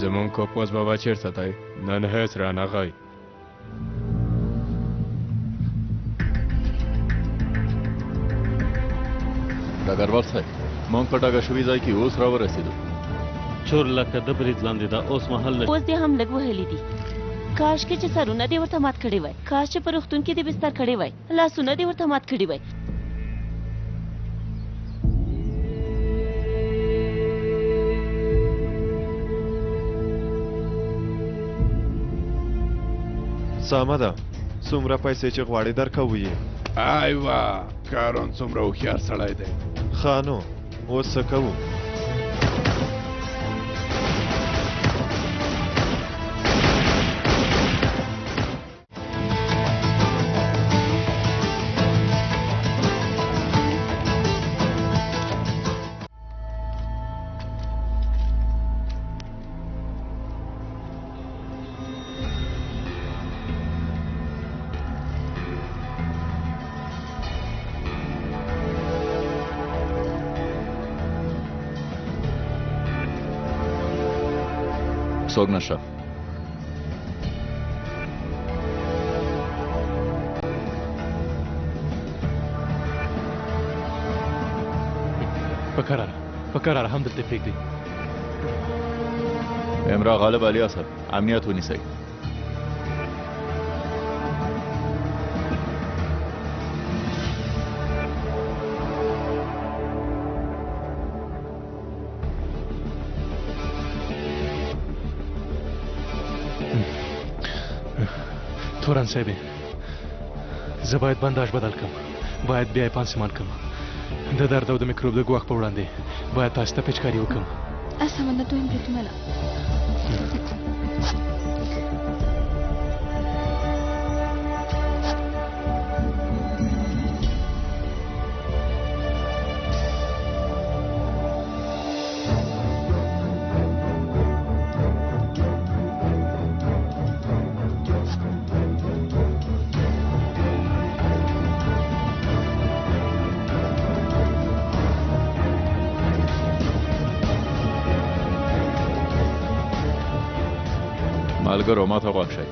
زمون کوپوس بابا چیرته دی؟ نن هیڅ رانغی. ډګروال صاحب مونږ په ډاګه شوي ځای کې اوس راورسېدو. چور لکه د برید لاندې دا اوس مهال نه اوس دې هم لږ وهلي دي. کاش کې چې سرونه دې ورته مات کړي وای، کاش چې په روغتون کې دې بستر کړی وای، لاسونه دې ورته مات کړي وای. سامه ده څومره پیسې چې غواړې درکوو یې. ایوه کارون څومره هوښیار سړی دی. ښه نو اوس څه کوو؟ څوک نشته. په کراره هم دلته پرېږدئ. امرا غالب علي صاحب امنیت ونیسئ. تورن صاحبې زه باید بنداژ بدل کړم، باید بیا یې پانسمان کړم. د درد او د میکروب د ګواښ په وړاندې باید تاسو ته پیچکاري وکړم. اسمه نه دویم بریدمنه. ملګرو ما ته غوږ شئ.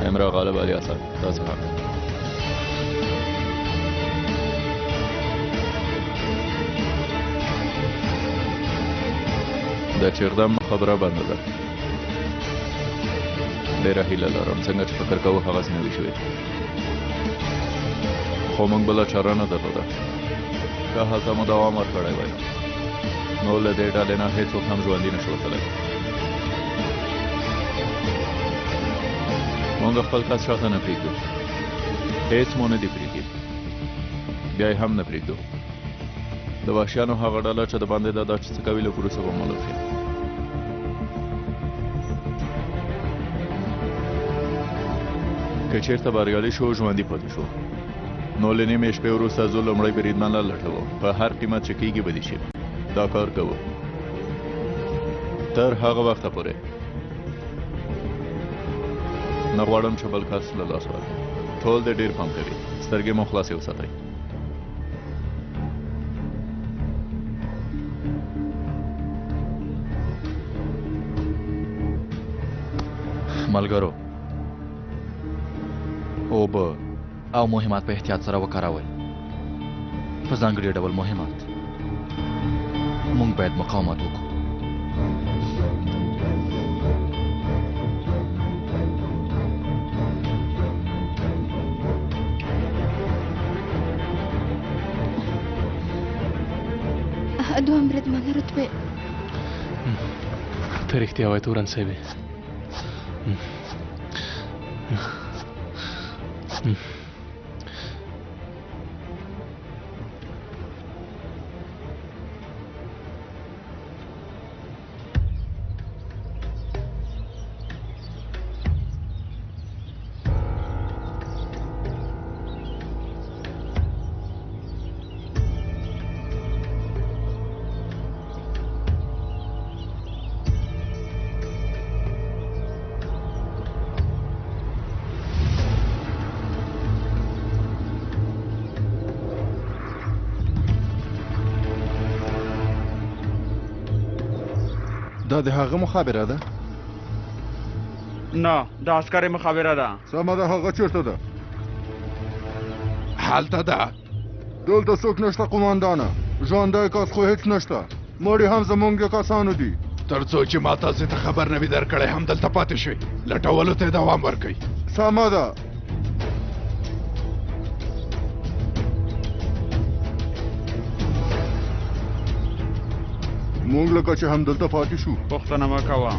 امرا غالب علي صاحب تاسو هم د چیردم خبره بنده ده. ډېره هیله لرم څنګه چې فکر کوو هغسې نه وي شوې، خو موږ بله چاره نه درلوده. که هلته مو دوام ورکړی وای نو له دې ډلې نه هېڅوک هم ژوندي نه شو وتلی. مونږ خپل کس شاته نه پرېږدو، هېڅ مو نه دي پرېږدي، بیا یې هم نه پرېږدو. د وحشیانو هغه ډله چې د باندې دا چې څه کوي لږ وروسته به معلوم شي. که چېرته بریالي شو ژوندي پاتې شو نو له نیمې شپې وروسته زه لومړی بریدمن لټوم، په هر قیمت چې کېږي به دې شي. دا کار کوو تر هغه وخته پورې. نه غواړم چې بل کس له لاسه ورکړي. ټول دې ډېر پام کوي، سترګې مو خلاصې وساتئ. ملګرو اوبه او مهمات په احتیاط سره وکاروئ. په ځانګړي ډول مهمات. موږ باید مقاومت وکړو. دوهم بریدمنه رتبه. ته رښتیا وایې تورن صاحبې. دا د هغه مخابره ده؟ نه د عسکرې مخابره ده. سمه ده، هغه چیرته ده؟ هلته ده. دلته څوک نشته قوماندانه، ژوندی کس خو هیڅ نشته، مړي هم زمونږ د کسانو دي. تر څو چې ما تاسې ته خبر نه وي درکړی هم دلته پاتې شئ، لټولو ته یې دوام ورکئ. سمه ده. مونږ لکه چې همدلته پاتې شو. پوښتنه مه کوه.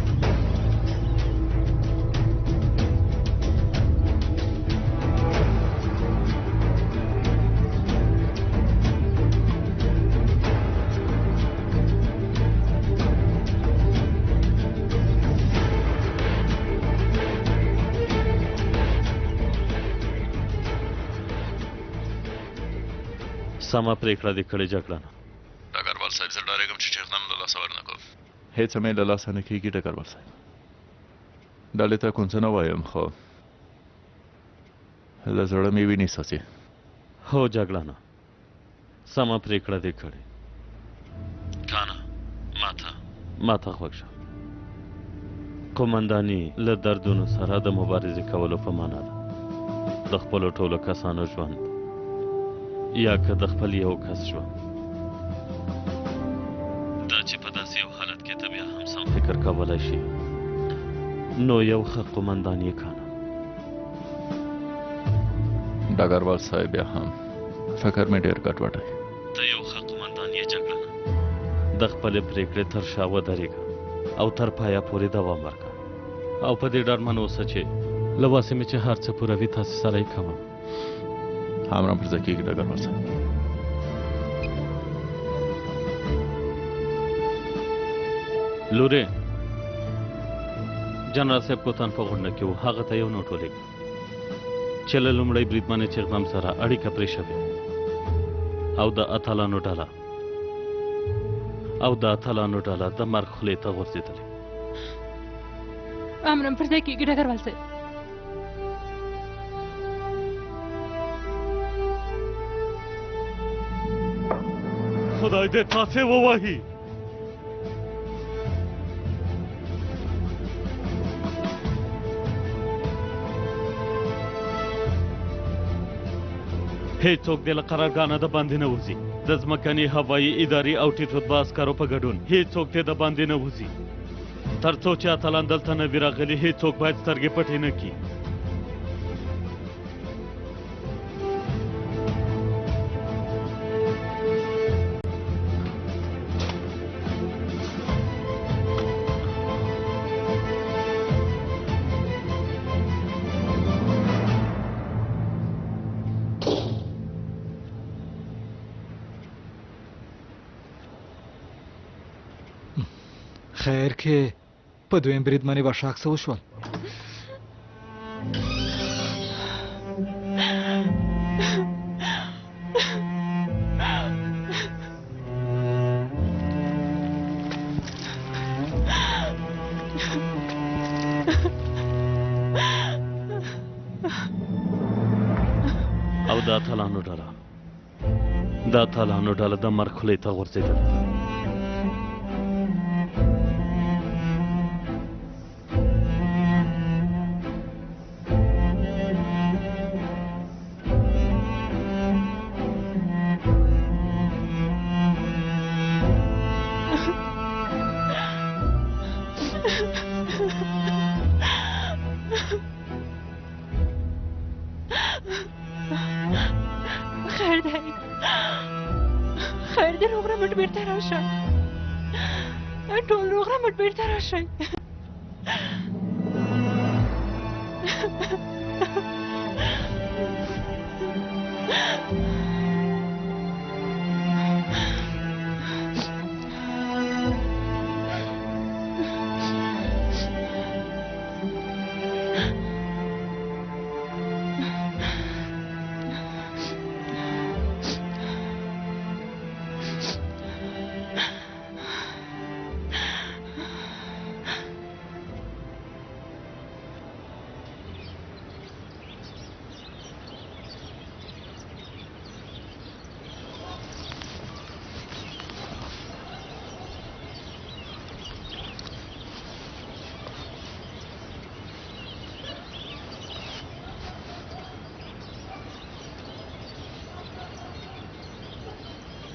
سمه پرېکړه دې کړې جګړنه. ډګروال صاحب زه ډارېږم چې چغنم له لاسه ورنه کوم. هېڅ مې له لاسه نه کېږي ډګروال صاحب. ډلې ته کوم څه نه وایم خو له زړه مې وینې څڅي. هو جګړنه، سمه پرېکړه دې کړې. کانه ماته خوښ شه. قومنداني له دردونو سره د مبارزې کولو په معنا ده. د خپلو ټولو کسانو ژوند یا که د خپل یو کس ژوند. دا چې په داسې یو حالت کې ته بیا هم سم فکر کولی شي نو یو ښه قومندان یې کانه. ډګروال صاحب بیا هم فکر مې ډېر ګډوډ دی. ته یو ښه قومندان یې جګړنه. د خپلې پرېکړې تر شا ودرېږه او تر پایه پورې دوام ورکړه او په دې ډاډمن اوسه چې له واسې مې چې هر څه پوره وي تاسې سره یې کوم. همرا پر زکیږي ډګروال صاحب. لورې جنرال صاحب کوتان په غونډه کې و، هغه ته یو نوټ ولیکه چې له لومړی بریدمن چغنم سره اړیکه پرې شوې او د اتلانو ډله د مرګ خولې ته غورځېدلې. امرم پر ځای کېږي ډګروال صاحب. خدای دې تاسې ووهي. هیڅوک دې له قرارګانه د باندې نه وځي. د ځمکني هوایي ادارې او ټیټ رتبه عسکرو په ګډون هیڅوک دې د باندې نه وځي. تر څو چې اتلان دلته نه وي راغلي هیڅوک باید سترګې پټې نه کړي. خیر کې په دویم برید باندې به شاک څه وشول؟ او د اتلانو ډله د مرګ خولې ته غورځېدله. خیر دی روغ رمټ بیرته راشه. ټول روغ رمټ بیرته راشئ.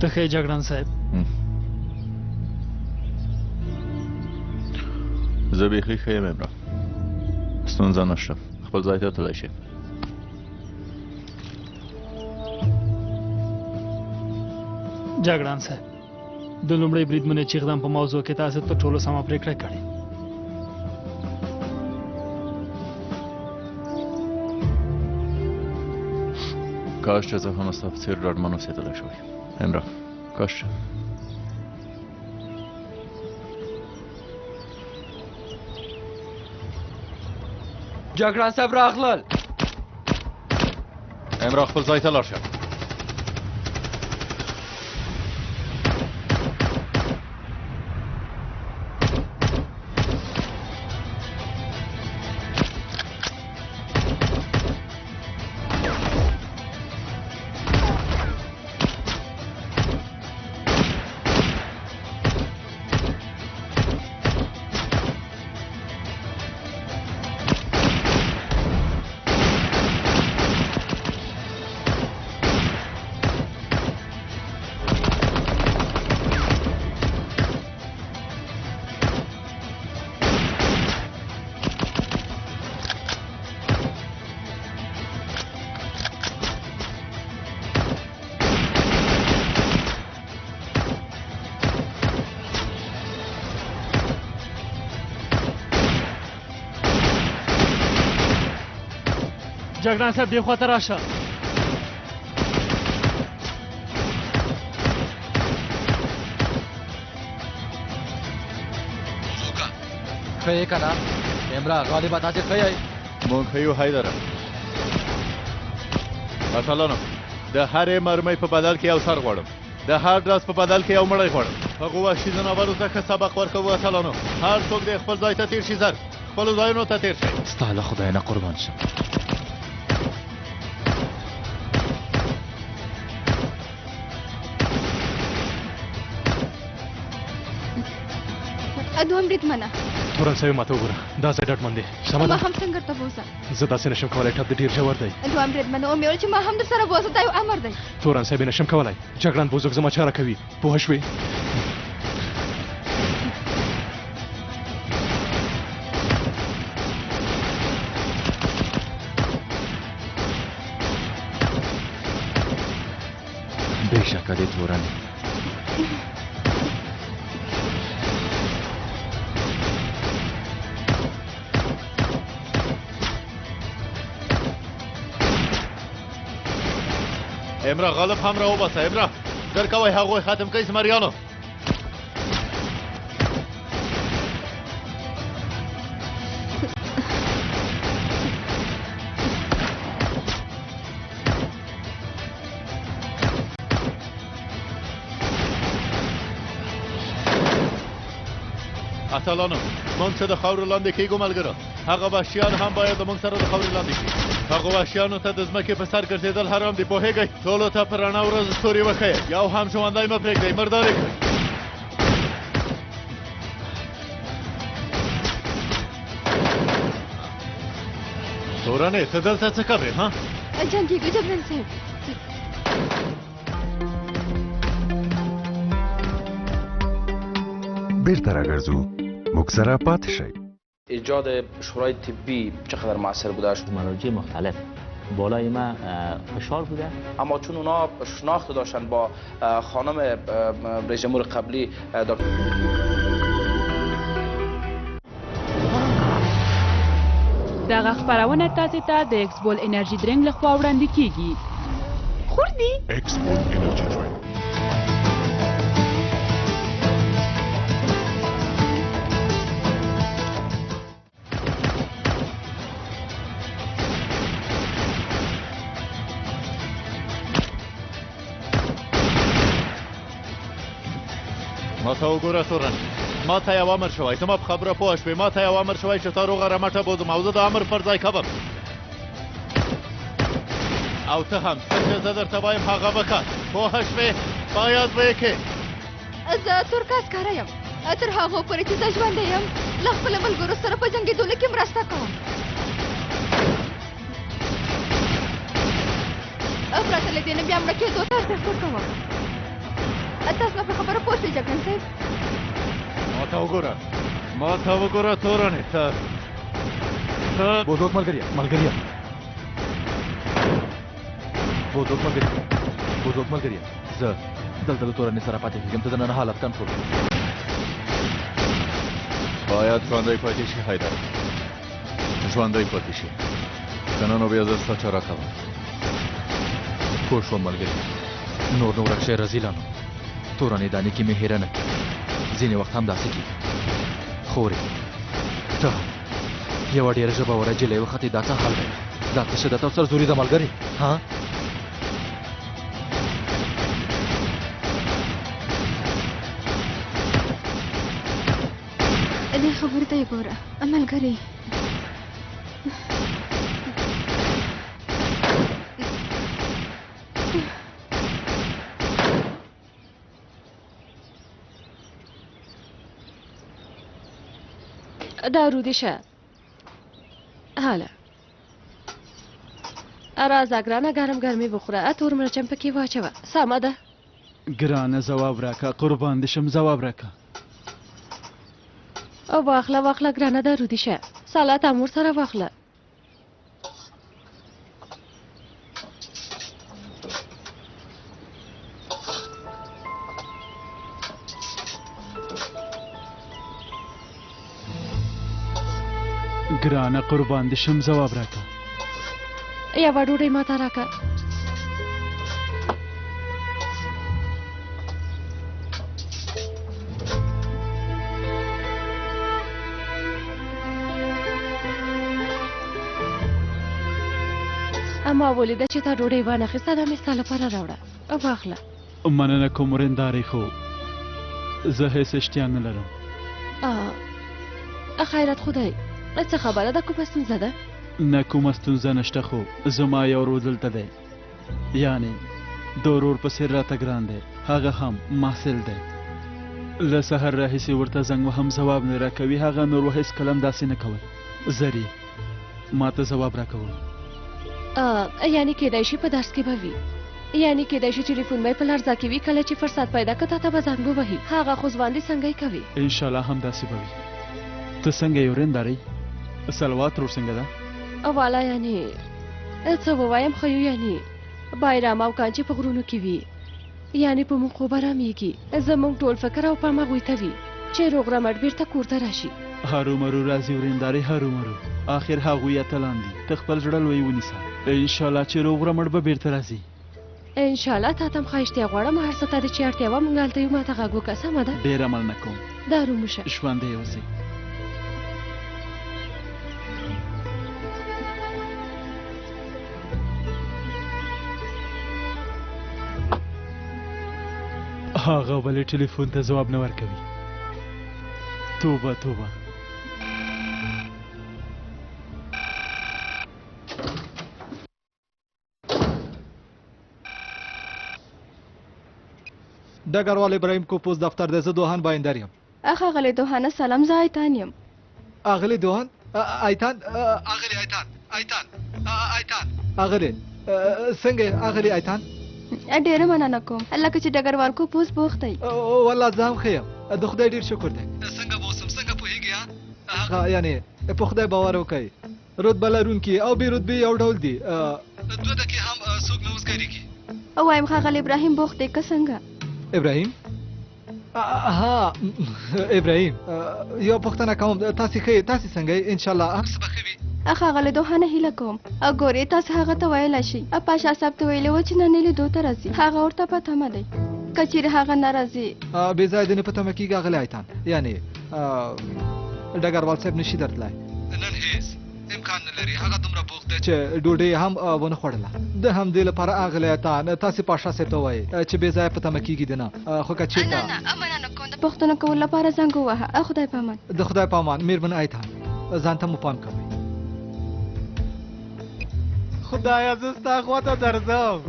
ته ښه جګړن صاحب. زه بیخي ښه یم عمران، ستونزه نشته، خپل ځای ته تللی شي. جګړن صاحب، د لومړي بریدمنې چې اقدام په موضوع کې تاسو تر ټولو سمه پرېکړه کړې. کاش چې زه هم ستا په څېر ډاډمن اوسېدلی شوی عمران، کاش چې جګړن صاحب راغلل. عمران خپل ځای ته لاړ شه. جګړن صاحب دې خواته راشه. ښه یې که نه عمران غالبه تاسې ښه یئ. موږ ښه یو حیدره. اتلانو، د هرې مرمۍ په بدل کې یو سر غواړم، د هر ډرس په بدل کې یو مړی غواړم. هغو وحشي ځناورو ته ښه سبق ورکوو. اتلانو، هر څوک دې خپل ځای ته تېر شي، زر خپلو ځایونو ته تېر شئ. ستا له خدای نه قربان شم. دوهم بریدمنه، تورن صاحب ماته وګوره، دا ځای ډاډمن دی. سمه ما ده؟ هم څنګه ته بوزه. زه داسې نشم کولی، ټپ دې ډېر ژور دی. دوهم بریدمنه، ومې ویل چې ما هم در سره بوزه، دا یو امر دی. تورن صاحب نشم کولی، جګړن بوزوک زما چاره کوي، پوه شوې؟ بېشکه دې تورن امرا غالب هم را وباسه. امرا در کوئ هغوی ختم کړئ زمریانو. اتلانو، موږ چې د خاورو لاندې کېږو ملګرو، هغه وحشیان هم باید موږ سره د خاورو لاندې شي. هغو وحشیانو ته د ځمکې په سر ګرځېدل حرام دي، پوهېږئ؟ ټولو ته په رڼا ورځ ستوري وښیئ، یو هم ژوندی مه پرېږدئ، مردار یې کړئ. تورنې، ته دلته څه کوې ها؟ جنګېږو جګړن صاحب. بیرته راګرځو، موږ سره پاتې شئ. ایجاد شورای طبی چقدر موثر بوده؟ مراجع مختلف بالای ما فشار بوده، اما چون اونا شناخت داشتن با خانم رئیس جمهور قبلی دکتر دغه خبرونه تاسو ته د ایکسبول انرژي درنګ لخوا وړاندې کیږي. خوردي ایکسبول انرژي درنګ ما ته وګوره تورن، ما ته یو امر شوی، زما په خبره پوه شوې، ما ته یو امر شوی چې تا روغه رمټه بوځم او زه د امر پر ځای کوم. او ته هم څه چې زه درته وایم هغه وکړه، پوه شوې؟ باید به یې کې. زه ترکاس کاره یم، تر هغو پورې چې زه ژوندی یم له خپلو ملګرو سره په جنګېدلو کې مرسته کوم. پرته له دې نه بیا مړه کېدو ته ارزښت ورکوم. تاسو په خبره پوه شئ جګړن صاحب. ما ته وګوره تورنې ته بودوک ملګریا زه دلته له تورنې سره پاتې کېږم، ته د نن حالت کنټرول کړه. باید ژوندی پاتې شي حیدر، ژوندی پاتې شي، که نه نو بیا زه ستا چاره کوم. پوه شوم ملګري، نور نو ورک شئ رذیلانو. تورنې دانې کې مې هیره نه کړي، ځینې وخت هم داسې کېږي. خورې ته یوه ډېره ژبوره جلۍ وختې، دا څه حال دی؟ دا څه شدت او سرزوري ده ملګري؟ ها دې خبرې ته یې ګوره ملګري. دارو دې شه. حالا راځه ګرانه، ګرم ګرمې بخوره، تور مرچم پکې واچوه. سمه ده ګرانه، ځواب راکه، قربان دې شم، ځواب راکه. او واخله ګرانه، دارو دې شه. سالات امور سره واخله. ګرانه قربان دې شم، ځواب راکه. یوه ډوډۍ ماته راکه. اما ولیده چې تا ډوډۍ وانخیسته، دا مې ستا لپاره راوړه. واخله. مننه کوم ورندارې، خو زه هیڅ اشتیا نه لرم. خیرت خدای، څه خبره ده؟ کومه ستونزه ده؟ نه کومه ستونزه نشته، خو زما یو ورور دلته دی، یعنې د ورور په څېر راته ګران دی، هغه هم محصل دی. له سهار راهیسې ورته زنګ وهم، ځواب نه راکوي. هغه نور هېڅکله هم داسې نه کول. زري ما ته ځواب راکول. یعنې کېدای شي په درس کې به وي، یعنې کېدای شي ټلیفون به یې په لړزه کې وي. کله چې فرصت پیدا کړه تا ته به زنګ ووهي. هغه خو ځواني څنګه یې کوي؟ انشاءالله هم داسې به وي. ته څنګه یې ورندارې؟ سلوات ورور څنګه ده؟ والا یعنې څه ووایم، خو یعنې بایرام او کانچې په غرونو کې وي، یعنې په موږ خو به رامېږي. زموږ ټول فکر او پام هغوی ته وي چې روغ رمټ بېرته کور ته راشي. هرومرو راځي ورندارې، هرومرو. آخر هغوی اتلان دي، ته خپل زړه لوی ونیسه. انشاءالله چې روغ رمټ به بېرته راځي. انشاءالله. تا ته هم ښه اشتیا غواړم، هر څه ته دې چې اړتیا وه موږ هلته یو، ما ته غږ وکړه. سمه ده؟ ډېر عمل نه کوم. دارو موشه، ژوندی اوسئ. هغه ولې ټلیفون ته ځواب نه ورکوي؟ توبه توبه. ډګروال ابراهیم کو پوز دفتر دی، زه دوهان باینده یم. اغلې دوهانه سلام، زه ایتان یم. اغلې دوهان؟ ایتان؟ اغلې ایتان؟ اغلې څنګه اغلې ایتان؟ ډېره مننه کوم، لکه چې ډګروال کو پوز بوخت دی. والله زه هم ښه یم، د خدای ډېر شکر دی. څنګه به اوسم، څنګه پوهېږې؟ هغه یعنې په خدای باور وکړئ، رتبه لرونکي او بې رتبې یو ډول دي. 2 دقیقې هم څوک نه اوس ګرېږي. وایم ښاغلی ابراهیم بوخت دی که څنګه؟ ابراهیم؟ ها ابراهیم، یو پوښتنه کوم، تاسې ښه یې؟ تاسې څنګه یې؟ انشاءالله هر څه به ښه وي. ښاغلی دوهانه هیله کوم، ګورې تاسې هغه ته ویلی شئ، پاشا صاحب ته ویلي وه چې نن یې لیدو ته راځي، هغه ورته په تمه دی. که چیرې هغه نه راځي بې ځایه دې نه په تمه کېږي اغلی ایتان، یعنې ډګروال صاحب نشي درتلی، نن هېڅ امکان نه لري، هغه دومره بوخت دی چې ډوډۍ هم ونه خوړله. د همدې لپاره اغلی ایتان تاسې پاشا صاحب ته ووایئ چې بې ځایه په تمه کېږي دې نه، خو که چېرته مننه کوم، د پوښتنو کولو لپاره زنګ ووهه. خدای په امان. د خدای په امان. مېرمن ایتان ځان ته مو پام کوئ. خدایا زه ستا خواته درځم.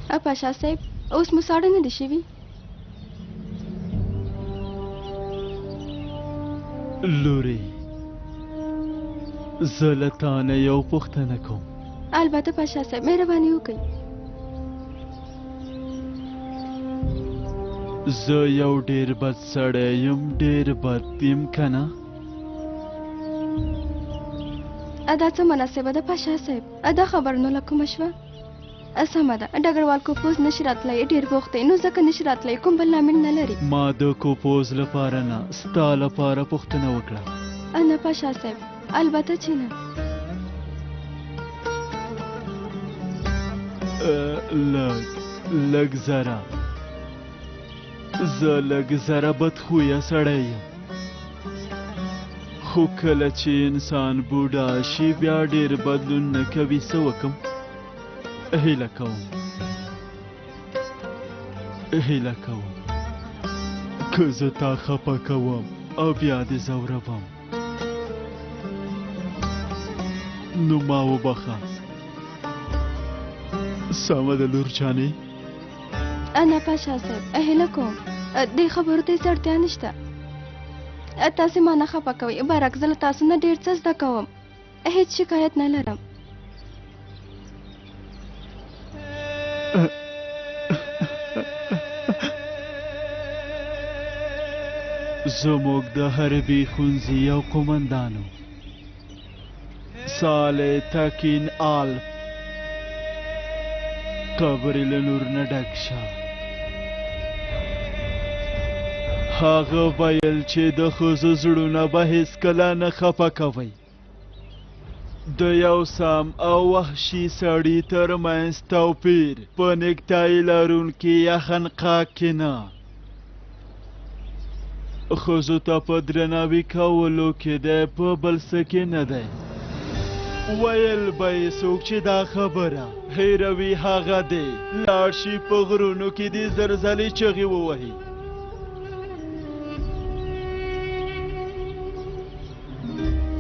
پاشا صاحب اوس مو ساړه نه دي شوي؟ لورې زه له تا نه یو پوښتنه کوم. البته پاشا صاحب مهرباني وکړئ. زه یو ډېر بد سړی یم، ډېر بد یم که نه؟ دا څه مناسبه ده پاشا صاحب؟ دا خبر نو له کومه شوه؟ سمه ده، ډګروال کوپوز نشي راتلی، ډېر بوخت دی، نو ځکه نشي راتلی، کوم بل لامل نه لري. ما د کوپوز لپاره نه ستا لپاره پوښتنه وکړه. نه پاشا صاحب البته چې نه. لږ ذره زه لږ ذره بدخویه سړی یم، خو کله چې انسان بوډا شي بیا ډېر بدلون نه کوي. څه وکړم؟ هیله کوم که زه تا خفه کوم او بیا دې ځوروم نو ما وبخه. سمه ده لور جانې؟ نه پاشا صاحب هیله کوم دې خبرو ته هېڅ اړتیا نشته. تاسې ما نه خفه کوئ، برعکس زه له تاسو نه ډېر څه زده کوم، هېڅ شکایت نه لرم. زموږ د حربي ښوونځي یو قومندانو صالح تکین آلف قبر یې له نور نه ډک شه. هغه ویل چې د ښځو زړونه به هېڅکله نه خفه کوئ. د یو سم او وحشي سړي ترمنځ توپیر په نیکټايي لرونکي یا خنقا کې نه، ښځو ته په درناوي کولو کې دی، په بل څه کې نه دی. ویل به یې څوک چې دا خبره هیروي هغه دی لاړ شي په غرونو کې دې زلزلې چغې ووهي.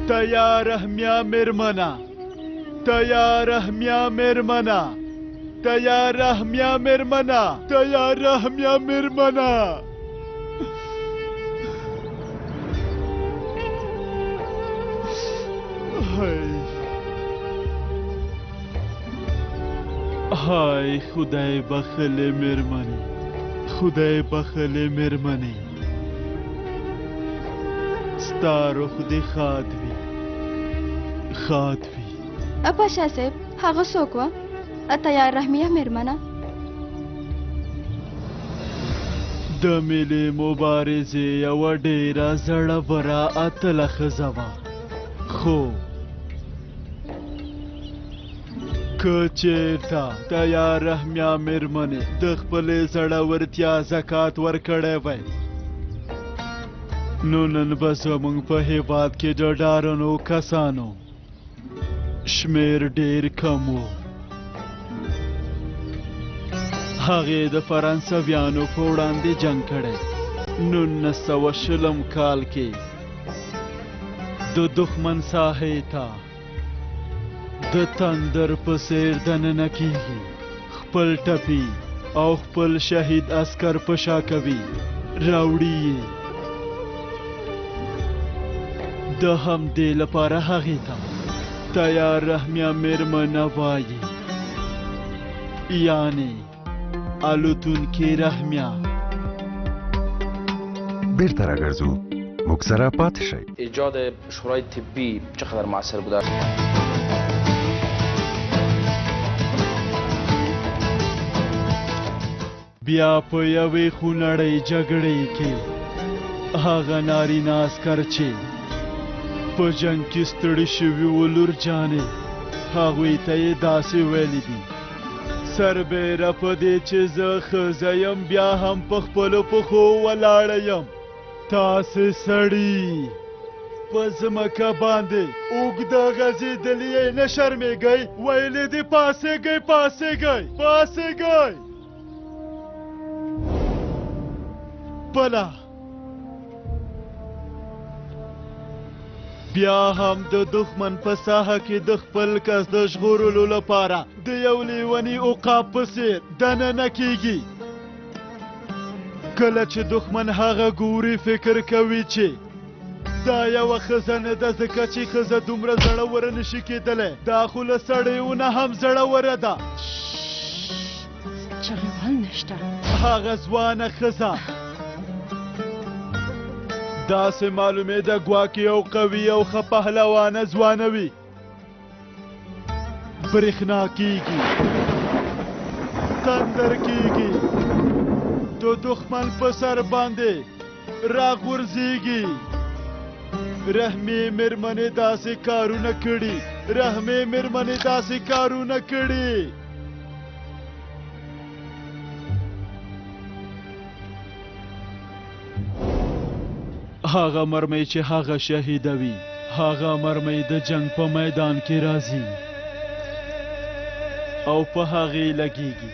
تیار احمیا میرمنه، تیار احمیا میرمنه، تیار احمیا میرمنه، تیار احمیا میرمنه. های خدای بخله میرمنی، خدای بخله میرمنی، ستا روح دې ښاد وي، ښاد وي. پاشا صاحب هغه څوک وه؟ تیار رحمیه میرمنه؟ د ملي مبارزې یوه ډېره زړوره اتله ښځه وه، خو که چېرته تیار رحمیه میرمنې د خپلې زړورتیا زکات ورکړی وی نو نن به زموږ په هېواد کې د ډارنو کسانو شمیر ډېر کم و. هغې د فرانسویانو په وړاندې جنګ کړی. 1920 کال کې د دښمن ساحې ته د تندر په څېر دننه کېږي، خپل ټپي او خپل شهید عسکر په شا کوي، راوړي یې. د همدې لپاره هغې ته تیار رحمیه میرمنه وایي، یعنې الوتونکې رحمیه. بیرته راګرځو، موږ سره پاتې شئ. ایجاد شورای طبی چقدر موثر بوده؟ بیا په یوې خونړۍ جګړې کې هغه نارینه عسکر چې په جنګ کې ستړي شوي وو لور جانې هغوی ته یې داسې ویلي دي، سربیره په دې چې زه ښځه یم بیا هم په خپلو پښو ولاړه یم، تاسې سړي په ځمکه باندې اوږده غځېدلي یې نه شرمېږئ، ویلې دي پاڅېږئ پاڅېږئ پاڅېږئ. بله بیا هم د دښمن په ساحه کې د خپل کس د ژغورلو لپاره د یو لیوني عقاب په څېر دننه کیږي. کله چې دښمن هغه ګوري فکر کوي چې دا یوه ښځه نه ده، ځکه چې ښځه دومره زړوره نشي کېدلی. دا خو له سړیونه هم زړوره ده. چغېوال نشته. هغه ځوانه ښځه داسې معلومېده ګواکې یو قوي او ښه پهلوانه ځوانه وي. برېښنا کېږي، تندر کېږي، د دښمن په سر باندې راغورځېږي. رحمې مېرمنې داسې کارونه کړي، رحمې مېرمنې داسې کارونه کړي. هغه مرمۍ چې هغه شهیدوي، هغه مرمۍ د جنگ په میدان کې راځي او په هغې لګیږي.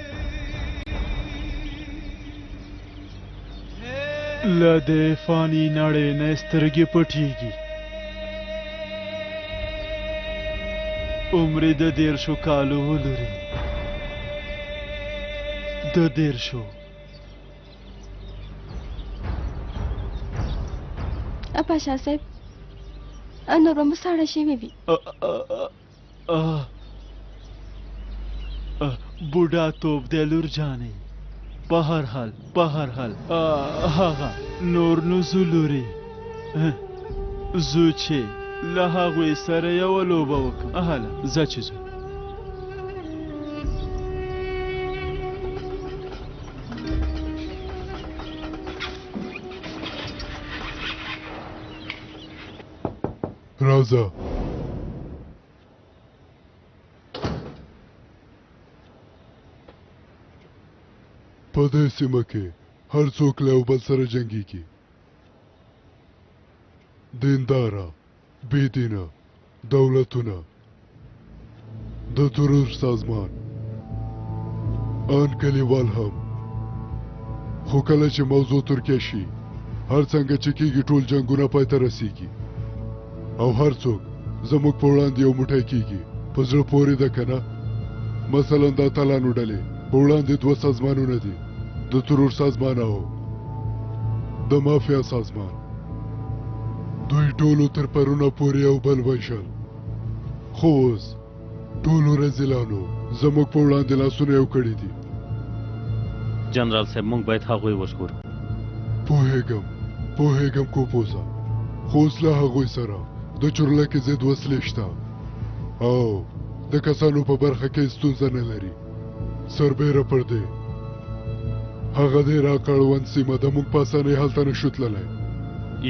له دې فاني نړۍ نه سترګې پټېږي. عمر د 13 کالو ولري، د 13. پاشا صاحب نور به مو ساړه شوي وي. بوډا توپ دی لور جانې. په هر حال هغه نور نو زه لورې زه چې له هغوی سره یوه لوبه وکړم. هله ځه چې ځو. راځه. په دې سیمه کې هر څوک له یو بل سره جنګیږي. دینداره، بېدینه، دولتونه، د ترور سازمان، ان کلیوال هم. خو کله چې موضوع ترکیه شي، هر څنګه چې کېږي ټول جنګونه پای ته رسیږي او هر څوک زموږ په وړاندې یو موټی کېږي. په زړه پورې ده که نه؟ مثلا د اتلانو ډلې په وړاندې 2 سازمانونه دي، د ترور سازمان او د مافیا سازمان. دوی ټولو تر پرونه پورې یو بل وژل، خو اوس ټولو رزیلانو زموږ په وړاندې لاسونه یو کړي دي. جنرال صاحب موږ باید هغوی وژغورو. پوهېږم کوپوزه، خو اوس له هغوی سره د چورلکې ضد وسلې شته او د کسانو په برخه کې ستونزه نه لري. سربیره پر دې هغه د عراق اړوند سیمه د موږ په اسانۍ هلته نشو تللی.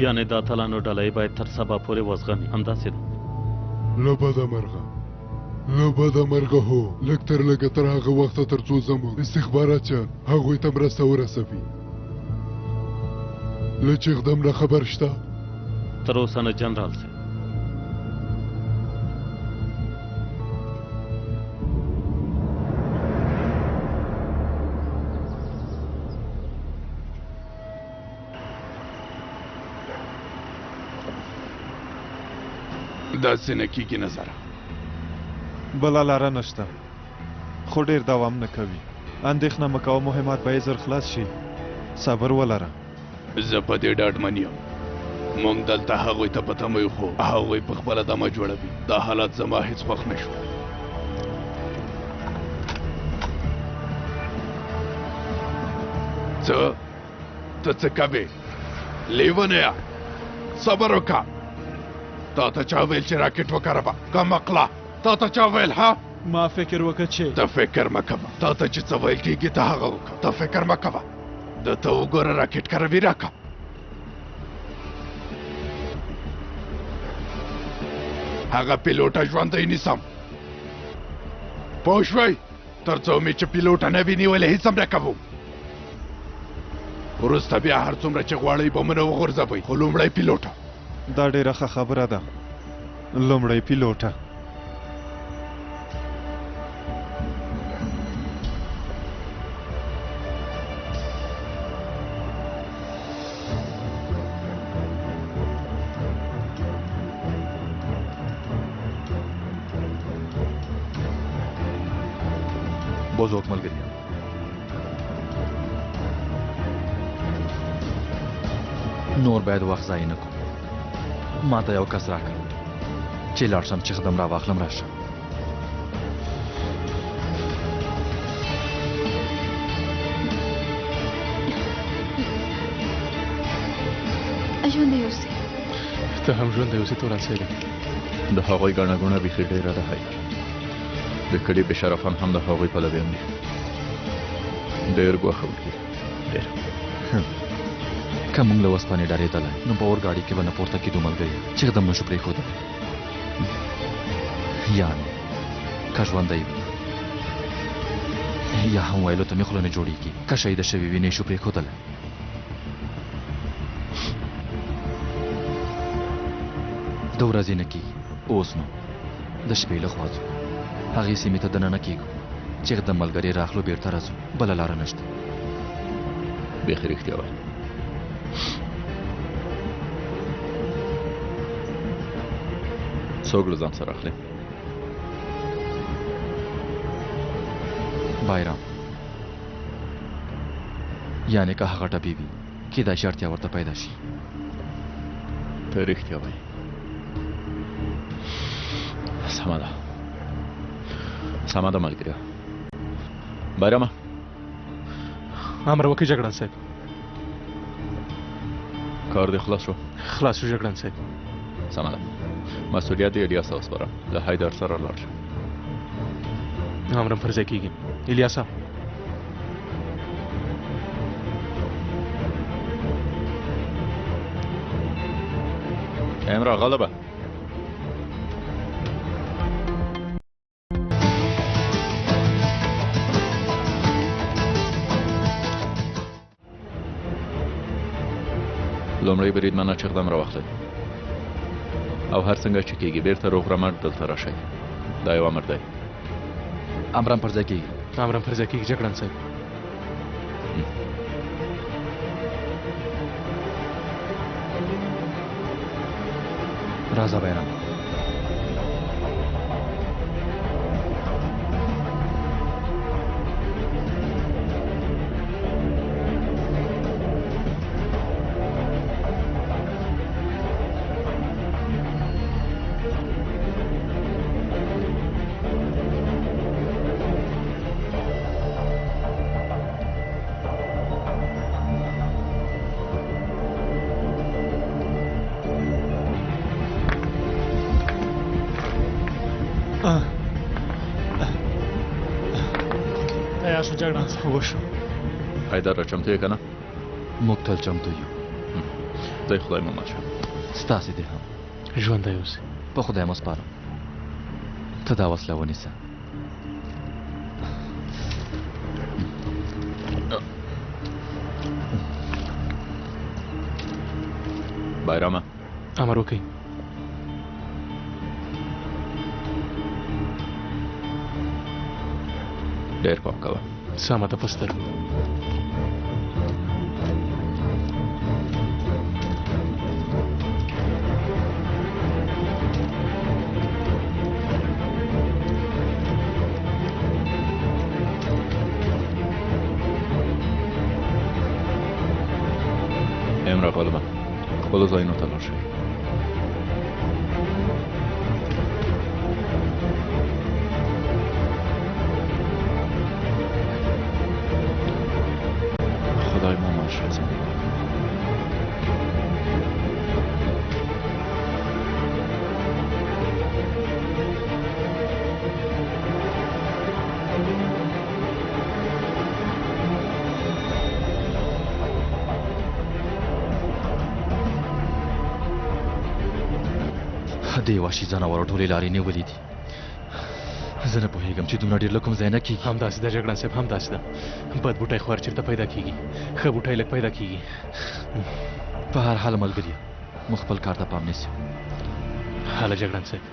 یعنې د اتلانو ډله یې باید تر سبا پورې وزغمي، همداسې ده؟ له بده مرغه هو، لږ تر لږه تر هغه وخته تر څو زموږ استخباراتچیان هغوی ته مرسته ورسوي. له چې اقدام نه خبر شته؟ تر اوسه نه جنرال صاحب. داسې نه کېږي نظره. بله لاره نشته، خو ډېر دوام نه کوي. اندېښنه مه کوه، مهمات به یې ژر خلاص شي. صبر ولره. زه په دې ډاډمن یم. موږ دلته هغوی ته په تمه یو، خو هغوی په خپله دمه جوړوي. دا حالات زما هېڅ خوښ نه شو. ته څه کوې؟ لیونیه، صبر وکړه. تا ته چا ویل چې راکټ وکاروه؟ کم عقله، تا ته چا ویل؟ ها، ما فکر وکړه چې ته فکر مه کوه. تا ته چې څه ویل کېږي ته هغه وکړه. ته فکر مه کوه. د ته وګوره راکټ کاروي، راکړه. هغه پیلوټه ژوندی نیسم، پوه شوئ؟ تر څو مې چې پیلوټه نه وي نیولې هېڅ هم نه کوو. وروسته بیا هر څومره چې غواړئ بمونه وغورځوئ، خو لومړی پیلوټه. دا ډېره ښه خبره ده، لومړی پیلوټه. اوس وک ملګری نور باید وخت ضایع نه کړو ما ته یو کس راکړه چې لاړ شم چې خدم را واخلم راشه ژوندی اوسې ته هم ژوندی اوسې تورن صاحب د هغوی ګڼه ګوڼه بیخي ډېره ده هی د کلي بشرفان هم د هغوی پلویان دي ډېر ګوښه وکړي ډېر که موږ له وسپانې ډارېدلی نو په اورګاډي کې به نه پورته کېدو ملګري چې قدم نشو پرېښودلی یعنې که ژوندی وي یا هم ویلو ته مې خوله نه جوړېږي که شهیده شوي وي نه یې شو پرېښودلی د ورځې نه کېږي اوس نو د شپې له خوا ځو هغې سیمې ته دننه کېږو چې د ملګري راخلو بېرته راځو بله لاره نشته بیخي رښتیا وایي څوک له ځان سره اخلي بایرام یعنې که هغه ټپي وي کېدای شي اړتیا ورته پیدا شي ته رښتیا وایي سمه ده سمه ده ملګریا بایرامه امر وکړئ جګړن صاحب کار دې خلاص شو خلاص شو جګړن صاحب سمه ده مسؤلیت یې الیاس ته وسپاره له حیدر سره لاړ شه امرم پر ځای کېږي الیاسا امرا غلبه لومړی بریدمنه چې قدم راواخلئ او هر څنګه چې کېږي بېرته روغ رمټ دلته راشئ دا یو امر دی امرم پر ځای کېږي امرم پر ځای کېږي جګړن صاحب راځه بایرام تیار شو جګړن صاحب وشو حیدر را چمتو یې که نه موږ تل چمتو یو دی خدای مو مال شه ستاسې دی هم ژوندی اوسې په خدای مو سپارم ته دا وسله ونیسه بایرامه امر وکړئ ډېر پام کوه سمه ده په سترګو امرا غالبا خپلو ځایونو ته لاړ شئ خدای مو مال شه دې وحشي ځناورو ټولې لارې نیولې دي زه نه پوهېږم چې دومره ډېر له کوم ځای نه کېږي همداسې ده جګړن صاحب همداسې ده بد بوټی خو هر چېرته پیدا کېږي ښه بوټی لږ پیدا کېږي په هر حال ملګري موږ خپل کار ته پام نیسو هله جګړن صاحب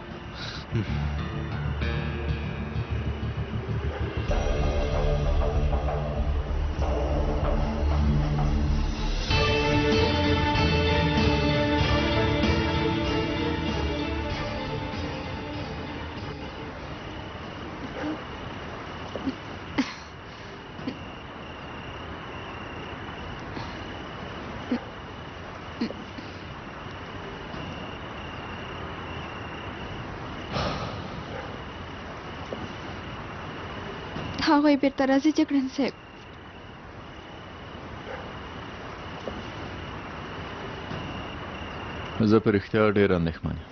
هغوی بیرته راځي جګړن صاحب. زه په رښتیا ډېر اندېښمن یم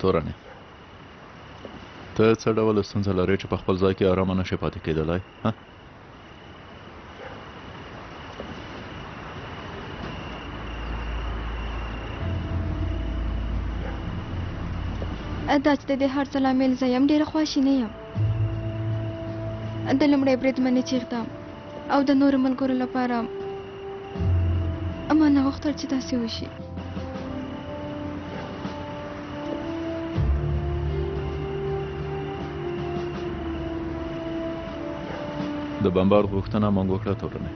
تورنې. ته څه ډول ستونزه لرې چې په خپل ځای کې ارامه نشې پاتې کېدلی؟ دا چې د دې هر څه لامل زه یم ډېره خواشینې یم. د لومړۍ بریدمنې چې اقدام او د نورو ملګرو لپاره ما نه غوښتل چې داسې وشي. د بمبارد غوښتنه مونږ وکړه تورنې.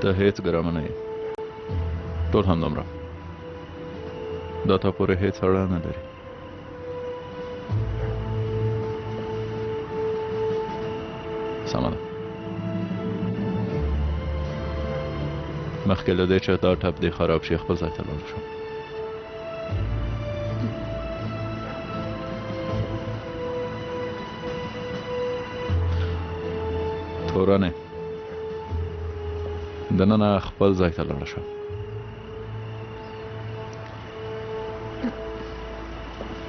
ته هېڅ ګرمه نه یې، ټول همدومره. دا تا پورې هېڅ اړه نه لري. سمه ده. مخکې له دې چې دا ټپ دې خراب شي خپل ځای ته لاړ شم. تورنې دننه خپل ځای ته لاړ شم.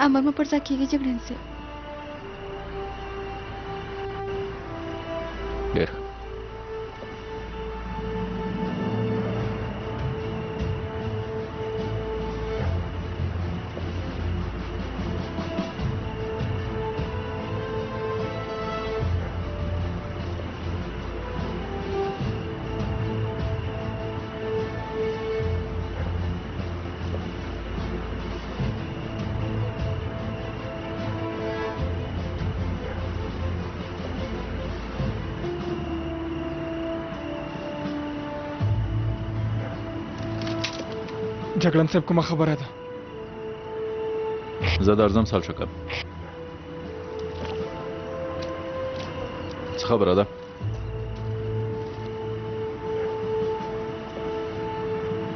امر مو پر ځای کېږي جګړن صاحب. ډېر جګړن صاحب کومه خبره ده؟ زه درځم سالچوکه. څه خبره ده؟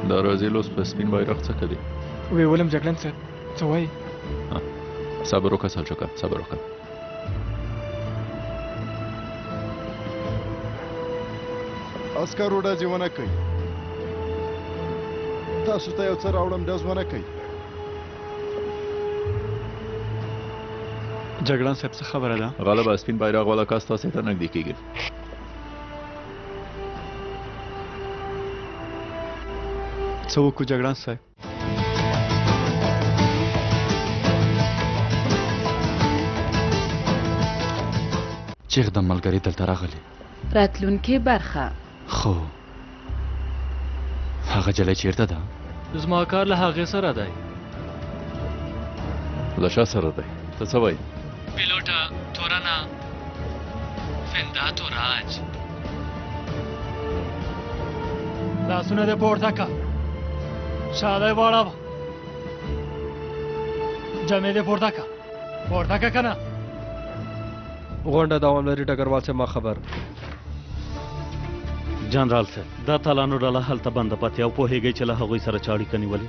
دا راځي لوس په سپین بیرغ څه کوي؟ وی ولم جګړن صاحب څه وایي؟ صبر وکړه سالچوکه، صبر وکړه. عسکرو ډزې ونه کوي. تاسو ته یو څه راوړم ډز ونه کوي. جګړن صاحب څه خبره ده؟ غالبه سپین بیرغ والا کس تاسې ته نږدې کېږي. څه وکړو جګړن صاحب؟ چې د ملګري دلته راغلی راتلونکې برخه. خو هغه جلۍ چیرته ده؟ زما کار له هغې سره دی. له چا سره دی؟ ته څه وایې؟ پیلوټه تورنه فندا توراج. لاسونه دې پورته کړه، شاله یې واړوه، جامې دې پورته کړه، پورته کړه که نه؟ غونډه دوام لري ډګروال صاحب. ما خبر جنرال صاحب دا تالانو ډله هلته بنده پاتې او پوهېږئ چې له هغوی سره چا اړیکه نیولې؟